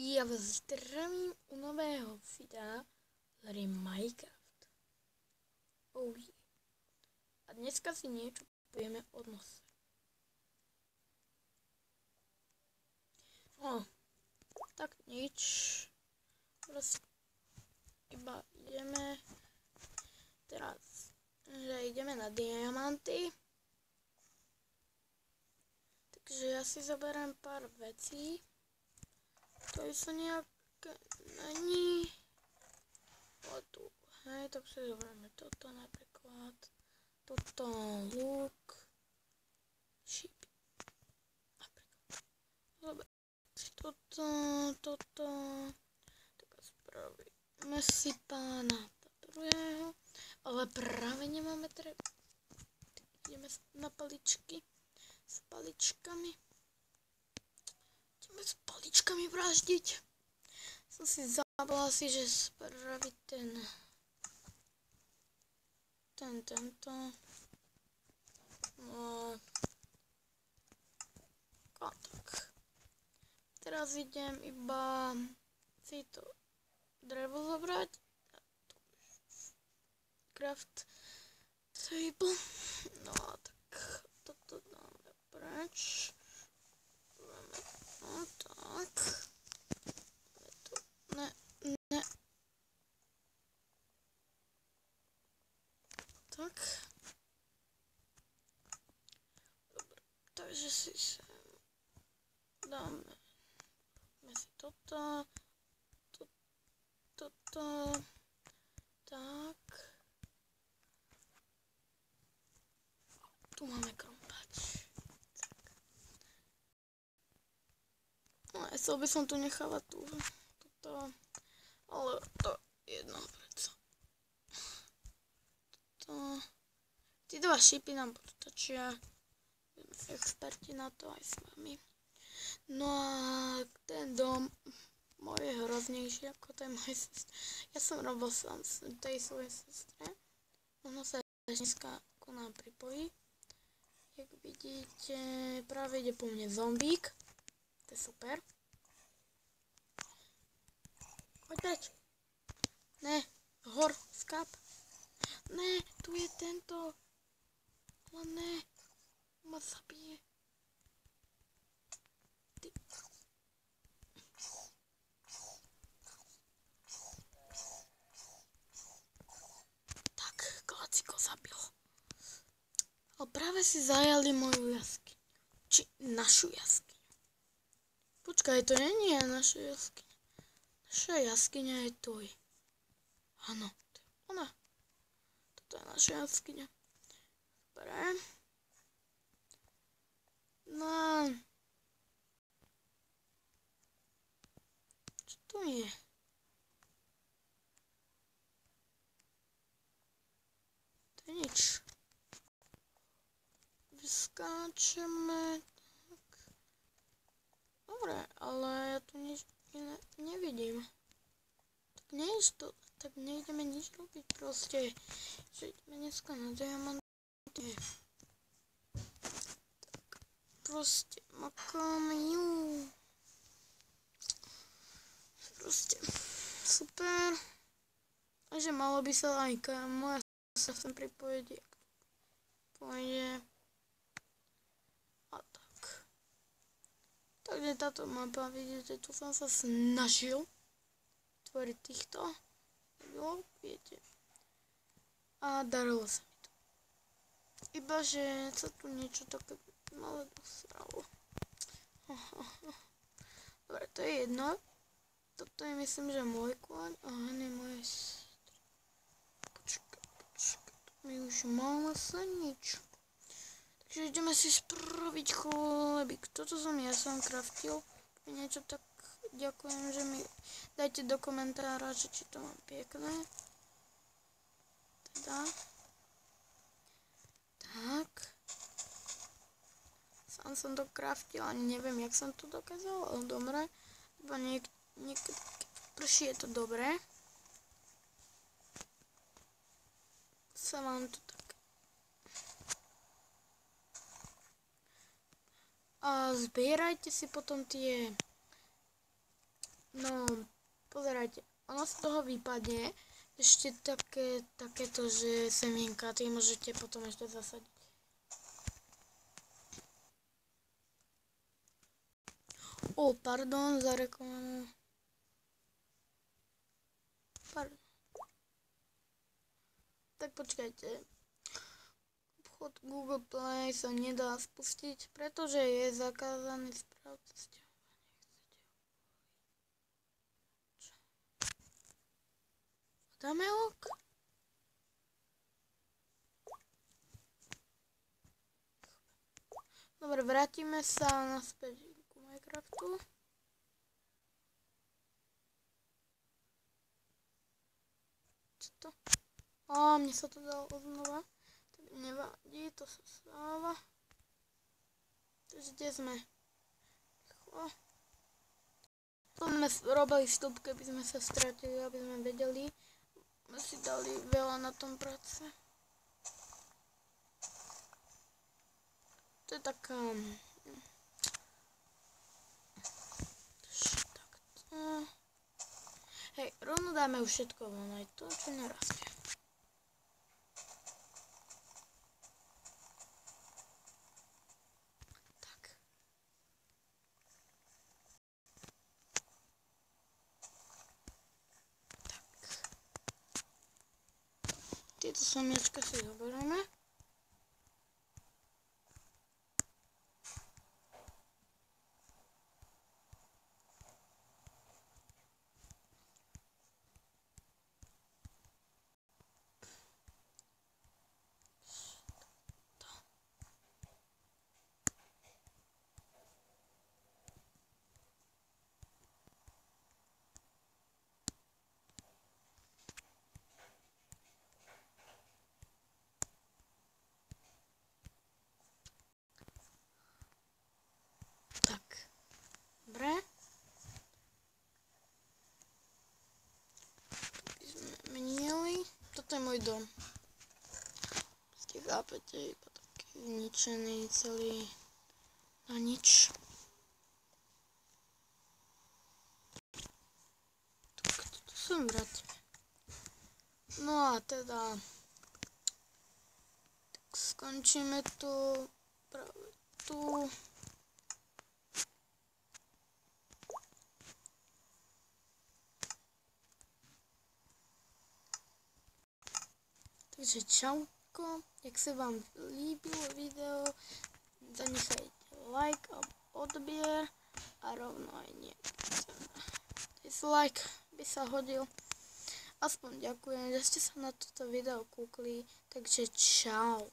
Já vás zdravím u nového videa z hry Minecraft. Oh yeah. A dneska si niečo povieme o nose. No, tak nič. Proste iba ideme teraz, že ideme na diamanty. Takže ja si zoberiem pár vecí. To sú nejaké, není. Ale tu, hej, tak si zoberieme toto napríklad. Toto, luk, šípy. Napríklad. Zoberiem si toto. Tak spravíme si pána druhého. Ale práve nemáme treba. Ideme na paličky. S paličkami. Ideme s paličkami vraždiť. Som si zabala asi, že spraviť tento. No. A tak. Teraz idem iba si to drevo zobrať. Craft table. No a tak toto dáme preč. No tak. Ne. Tak. Dobre, takže si sem dáme si toto. Tak. Tu máme krompač. No, chcel by som tu nechávať toto, ale to je jedno predsa. Tí dva šípy nám postačia. Sme experti na to aj s vami. No a ten dom môj je hroznejší ako ten mojej sestre. Ja som robil sám tej svojej sestre. Ono sa dneska ku nám pripojí. Jak vidíte, práve ide po mne zombík. To je super. Choď preč. Ne, hor, skap. Ne, tu je tento. Ale ne, ma zabije. Ty. Tak, Klaciko zabil. Ale práve si zajali moju jaskyňu. Či našu jaskyňu. Počkaj, to nie je naša jaskyňa. Naša jaskyňa je toj. Áno, to je ona. Toto je naša jaskyňa. Dobre. No. Čo tu je? To je nič. Vyskáčeme. Dobre, ale ja tu nič iné nevidím. Tak nejdeme nič robiť proste. Že ideme dneska na diamanty. Tak proste makáme ju. Proste super. A že malo by sa aj moja sa sem pripojiť. Pôjde. Takže táto mapa, vidíte, tu som sa snažil tvoriť týchto, viete. A darilo sa mi to. Iba, že sa tu niečo také malé dosralo. Dobre, to je jedno. Toto je, myslím, že môj kôň. Aha, nie moje sestry. Počkaj. Tu mi už malo sa nič. Takže ideme si spraviť chlebík. Toto som ja sám craftil. Keď niečo tak ďakujem, že mi dajte do komentára, že či to mám pekné. Teda. Tak. Sám som to craftil, ani neviem, jak som to dokázal, ale dobre. Iba niekedy keď prší je to dobré. Sa vám to tak. A zbierajte si potom tie No, pozerajte, ono z toho vypadne ešte takéto, že semienka, tie môžete potom ešte zasadiť. Pardon za reklamu. Pardon. Tak počkajte. Obchod Google Play sa nedá spustiť, pretože je zakázaný správca stiahovania. Dáme ok. Dobre, vrátime sa naspäť k Minecraftu. Čo to? Mne sa to dalo znova. Tak nevadí, to sa stáva. Takže kde sme? To sme robili vstup, keby sme sa stratili, aby sme vedeli. My si dali veľa na tom práce. To je taká... Takto. Hej, rovno dáme už všetko von, aj to, čo nerastie. Tak. Tieto samiečka si zoberieme. Dobre. Tak sme menili. Toto je môj dom. Ste chápete, iba taký zničený celý na nič. Tak to sem vrátime. No a teda tak skončíme tu práve tu. Takže čauko, jak se vám líbilo video, zanechajte like a odběr a rovno aj nejaký dislike by sa hodil. Aspoň ďakujem, že ste sa na toto video kúkli, takže čau.